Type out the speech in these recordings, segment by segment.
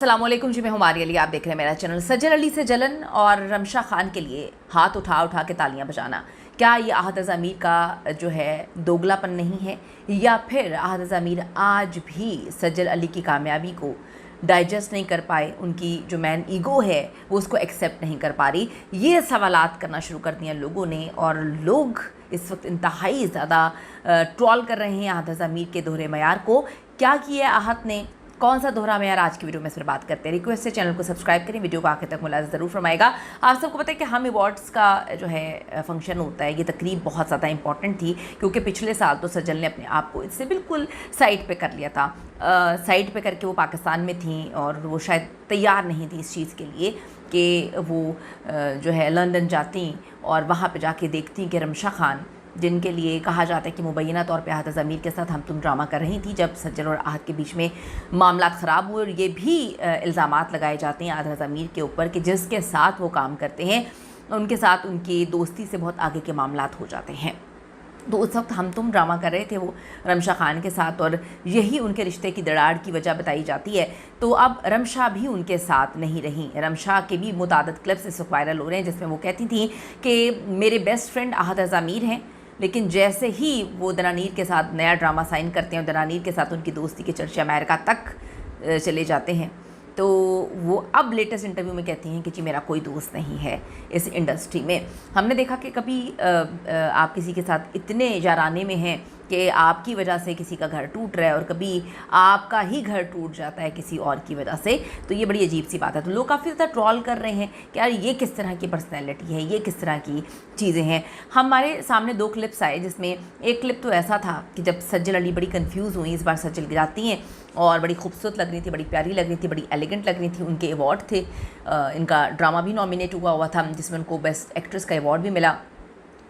अस्सलामुअलैकुम जी, मैं हूँ मारिया अली। आप देख रहे हैं मेरा चैनल। सज्जल अली से जलन और रमशा खान के लिए हाथ उठा उठा के तालियां बजाना, क्या ये आहद ज़मीर का जो है दोगलापन नहीं है, या फिर आहद ज़मीर आज भी सज्जल अली की कामयाबी को डाइजेस्ट नहीं कर पाए, उनकी जो मैन ईगो है वो उसको एक्सेप्ट नहीं कर पा रही? ये सवालात करना शुरू कर दिए लोगों ने, और लोग इस वक्त इंतहाई ज़्यादा ट्रोल कर रहे हैं आहद ज़मीर के दोहरे मयार को। क्या किया आहद ने, कौन सा दोहरा मेयार, आज की वीडियो में इस पर बात करते हैं। रिक्वेस्ट है चैनल को सब्सक्राइब करें, वीडियो को आखिर तक मुलाज़ा ज़रूर फरमाएगा। आप सबको पता है कि हम अवार्ड्स का जो है फंक्शन होता है, ये तकरीब बहुत ज़्यादा इंपॉर्टेंट थी, क्योंकि पिछले साल तो सज्जल ने अपने आप को इससे बिल्कुल साइड पे कर लिया था। साइड पे करके वो पाकिस्तान में थी और वो शायद तैयार नहीं थी इस चीज़ के लिए कि वो जो है लंदन जाती और वहाँ पर जाके देखती कि रमशा खान, जिनके लिए कहा जाता है कि मुबैना तौर पे आहद ज़मीर के साथ हम तुम ड्रामा कर रही थी, जब सज्जल और आहद के बीच में मामला ख़राब हुए, और ये भी इल्ज़ामात लगाए जाते हैं आहद ज़मीर के ऊपर कि जिसके साथ वो काम करते हैं उनके साथ उनकी दोस्ती से बहुत आगे के मामलात हो जाते हैं। तो उस वक्त हम तुम ड्रामा कर रहे थे वो रमशा खान के साथ, और यही उनके रिश्ते की दरार की वजह बताई जाती है। तो अब रमशा भी उनके साथ नहीं रही। रमशा के भी मुतादिद क्लिप्स इस वक्त वायरल हो रहे हैं जिसमें वो कहती थी कि मेरे बेस्ट फ्रेंड आहद ज़मीर हैं, लेकिन जैसे ही वो दनानीर के साथ नया ड्रामा साइन करते हैं और दनानीर के साथ उनकी दोस्ती के चर्चे अमेरिका तक चले जाते हैं, तो वो अब लेटेस्ट इंटरव्यू में कहती हैं कि जी मेरा कोई दोस्त नहीं है इस इंडस्ट्री में। हमने देखा कि कभी आप किसी के साथ इतने याराने में हैं कि आपकी वजह से किसी का घर टूट रहा है, और कभी आपका ही घर टूट जाता है किसी और की वजह से, तो ये बड़ी अजीब सी बात है। तो लोग काफ़ी ज़्यादा ट्रोल कर रहे हैं कि यार ये किस तरह की पर्सनैलिटी है, ये किस तरह की चीज़ें हैं। हमारे सामने दो क्लिप्स आए, जिसमें एक क्लिप तो ऐसा था कि जब सज्जल अली बड़ी कन्फ्यूज़ हुई, इस बार सज्जल गिराती हैं और बड़ी खूबसूरत लग रही थी, बड़ी प्यारी लग रही थी, बड़ी एलिगेंट लग रही थी। उनके अवार्ड थे, इनका ड्रामा भी नॉमिनेट हुआ था जिसमें उनको बेस्ट एक्ट्रेस का अवार्ड भी मिला।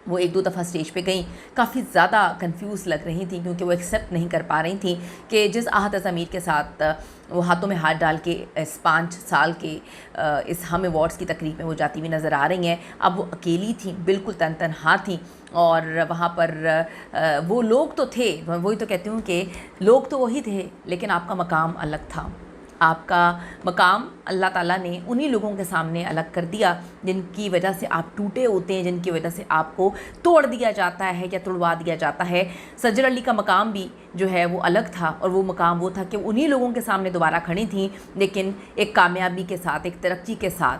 वो एक दो दफ़ा स्टेज पे गई, काफ़ी ज़्यादा कंफ्यूज लग रही थी, क्योंकि वो एक्सेप्ट नहीं कर पा रही थी कि जिस आहद ज़मीर के साथ वो हाथों में हाथ डाल के इस 5 साल के इस हम अवार्ड्स की तकरीब में वो जाती हुई नज़र आ रही हैं, अब वो अकेली थी, बिल्कुल तनहा थी। और वहाँ पर वो लोग तो थे, वही तो कहती हूँ कि लोग तो वही थे, लेकिन आपका मकाम अलग था। आपका मकाम अल्लाह ताला ने उन्हीं लोगों के सामने अलग कर दिया जिनकी वजह से आप टूटे होते हैं, जिनकी वजह से आपको तोड़ दिया जाता है या तुड़वा दिया जाता है। सज्जल अली का मकाम भी जो है वो अलग था, और वो मकाम वो था कि उन्हीं लोगों के सामने दोबारा खड़ी थी, लेकिन एक कामयाबी के साथ, एक तरक्की के साथ,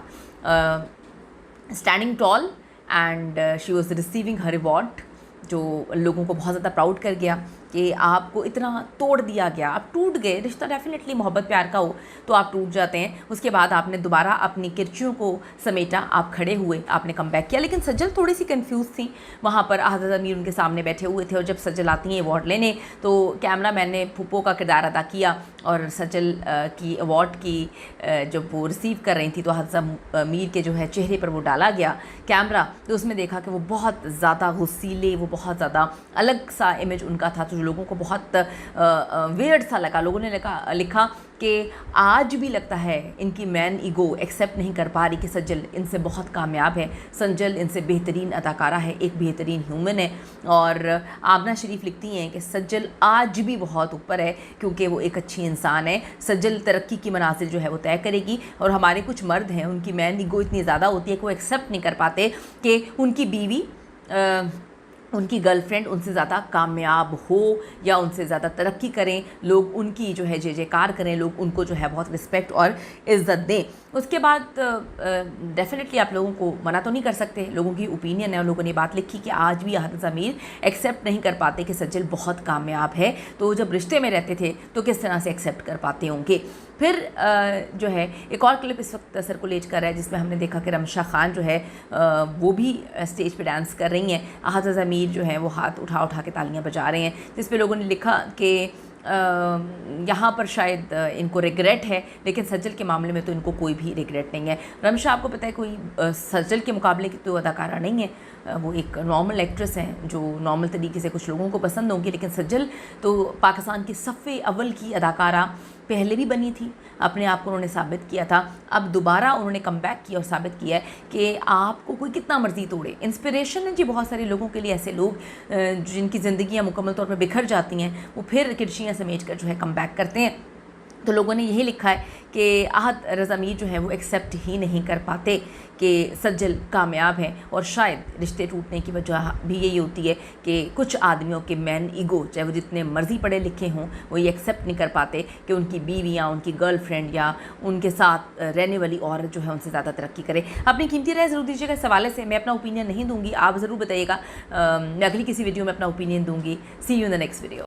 standing tall, and she was receiving her reward, जो लोगों को बहुत ज़्यादा प्राउड कर गया कि आपको इतना तोड़ दिया गया, आप टूट गए। रिश्ता डेफिनेटली मोहब्बत प्यार का हो तो आप टूट जाते हैं, उसके बाद आपने दोबारा अपनी किरचियों को समेटा, आप खड़े हुए, आपने कम बैक किया। लेकिन सज्जल थोड़ी सी कंफ्यूज थी। वहाँ पर आहद ज़मीर उनके सामने बैठे हुए थे, और जब सज्जल आती हैं अवार्ड लेने, तो कैमरा मैन ने फूफो का किरदार अदा किया, और सज्जल की अवार्ड की जब वो रिसीव कर रही थी तो आहद ज़मीर के जो है चेहरे पर वो डाला गया कैमरा, तो उसमें देखा कि वो बहुत ज़्यादा गुस्सीले, वो बहुत ज़्यादा अलग सा इमेज उनका था, तो लोगों को बहुत वियर्ड सा लगा। लोगों ने लिखा कि आज भी लगता है इनकी मैन ईगो एक्सेप्ट नहीं कर पा रही कि सज्जल इनसे बहुत कामयाब है, सज्जल इनसे बेहतरीन अदाकारा है, एक बेहतरीन ह्यूमन है। और आमना शरीफ लिखती हैं कि सज्जल आज भी बहुत ऊपर है, क्योंकि वो एक अच्छी इंसान है। सज्जल तरक्की की मनाजिल जो है वो तय करेगी, और हमारे कुछ मर्द हैं उनकी मैन ईगो इतनी ज़्यादा होती है कि वो एक्सेप्ट नहीं कर पाते कि उनकी बीवी उनकी गर्लफ्रेंड उनसे ज़्यादा कामयाब हो या उनसे ज़्यादा तरक्की करें, लोग उनकी जो है जय जयकार करें, लोग उनको जो है बहुत रिस्पेक्ट और इज़्ज़त दें। उसके बाद डेफिनेटली आप लोगों को मना तो नहीं कर सकते, लोगों की ओपिनियन है, और लोगों ने बात लिखी कि आज भी आहद ज़मीर एक्सेप्ट नहीं कर पाते कि सज्जल बहुत कामयाब है, तो जब रिश्ते में रहते थे तो किस तरह से एक्सेप्ट कर पाते होंगे। फिर जो है एक और क्लिप इस वक्त सर्कुलेट कर रहा है, जिसमें हमने देखा कि रमशा खान जो है वो भी स्टेज पे डांस कर रही हैं, आहद ज़मीर जो है वो हाथ उठा उठा के तालियां बजा रहे हैं, जिस पे लोगों ने लिखा कि यहाँ पर शायद इनको रिग्रेट है, लेकिन सज्जल के मामले में तो इनको कोई भी रिग्रेट नहीं है। रमशा आपको पता है कोई सज्जल के मुकाबले की तो अदाकारा नहीं है, वो एक नॉर्मल एक्ट्रेस हैं जो नॉर्मल तरीके से कुछ लोगों को पसंद होंगी, लेकिन सज्जल तो पाकिस्तान की सफ़े अव्वल की अदाकारा पहले भी बनी थी, अपने आप को उन्होंने साबित किया था, अब दोबारा उन्होंने कम बैक किया और साबित किया है कि आपको कोई कितना मर्जी तोड़े। इंस्पिरेशन है जी बहुत सारे लोगों के लिए, ऐसे लोग जिनकी ज़िंदगियाँ मुकम्मल तौर पर बिखर जाती हैं, वो फिर किरचियाँ समेट कर जो है कम बैक करते हैं। तो लोगों ने यही लिखा है कि आहत रज़ा मीर जो है वो एक्सेप्ट ही नहीं कर पाते कि सज्जल कामयाब हैं, और शायद रिश्ते टूटने की वजह भी यही होती है कि कुछ आदमियों के मैन ईगो, चाहे वो जितने मर्जी पढ़े लिखे हों, वो ये एक्सेप्ट नहीं कर पाते कि उनकी बीवी या उनकी गर्लफ्रेंड या उनके साथ रहने वाली औरत जो है उनसे ज़्यादा तरक्की करे। अपनी कीमती राय ज़रूर दीजिएगा इस हवाले से। मैं अपना ओपिनियन नहीं दूंगी, आप ज़रूर बताइएगा। मैं अगली किसी वीडियो में अपना ओपिनियन दूंगी। See you in the next video.